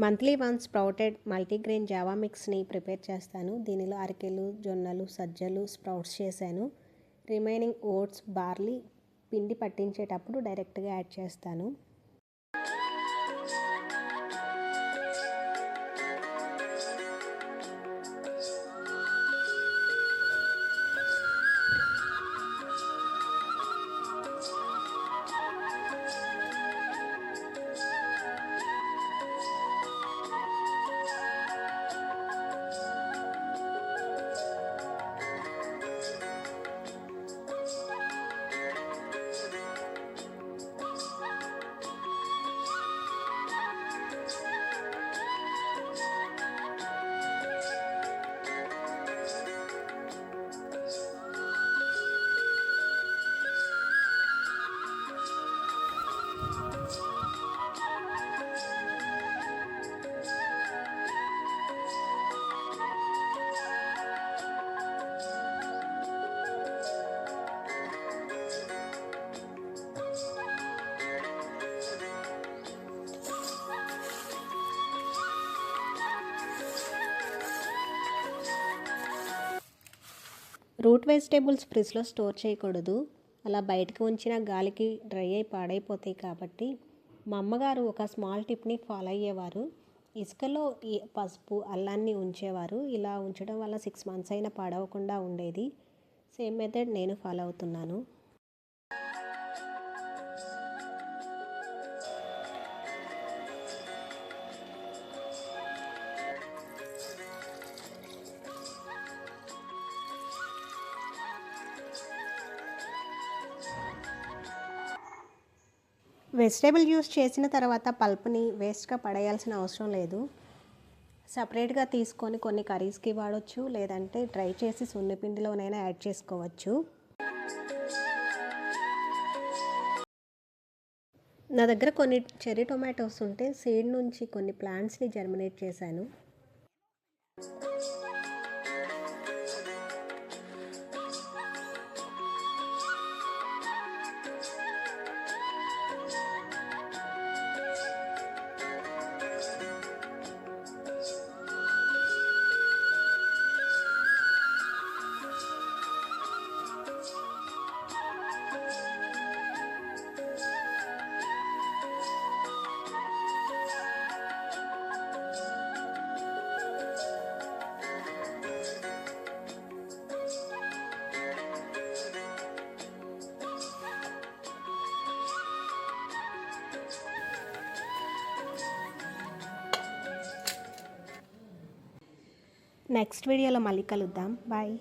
Monthly once sprouted multigrain జావా మిక్స్ని prepare చేస్తాను. దీనిలో అరికెలు, జొన్నలు, సజ్జలు స్ప్రౌట్స్ చేశాను. రిమైనింగ్ ఓట్స్, బార్లీ పిండి పట్టించేటప్పుడు డైరెక్ట్గా యాడ్ చేస్తాను. రూట్ వెజిటేబుల్స్ ఫ్రిడ్జ్లో స్టోర్ చేయకూడదు. అలా బయటకు ఉంచిన గాలికి డ్రై అయి పాడైపోతాయి కాబట్టి మా అమ్మగారు ఒక స్మాల్ టిప్ని ఫాలో అయ్యేవారు. ఇసుకలో ఈ పసుపు, అల్లాన్ని ఉంచేవారు. ఇలా ఉంచడం వల్ల 6 months అయినా పాడవకుండా ఉండేది. సేమ్ మెథడ్ నేను ఫాలో అవుతున్నాను. వెజిటేబుల్ జ్యూస్ చేసిన తర్వాత పల్ప్ని వేస్ట్గా పడేయాల్సిన అవసరం లేదు. సపరేట్గా తీసుకొని కొన్ని కర్రీస్కి వాడచ్చు, లేదంటే డ్రై చేసి సున్నిపిండిలోనైనా యాడ్ చేసుకోవచ్చు. నా దగ్గర కొన్ని చెర్రీ టొమాటోస్ ఉంటే సీడ్ నుంచి కొన్ని ప్లాంట్స్ని జర్మినేట్ చేశాను. నెక్స్ట్ వీడియోలో మళ్ళీ కలుద్దాం. బాయ్.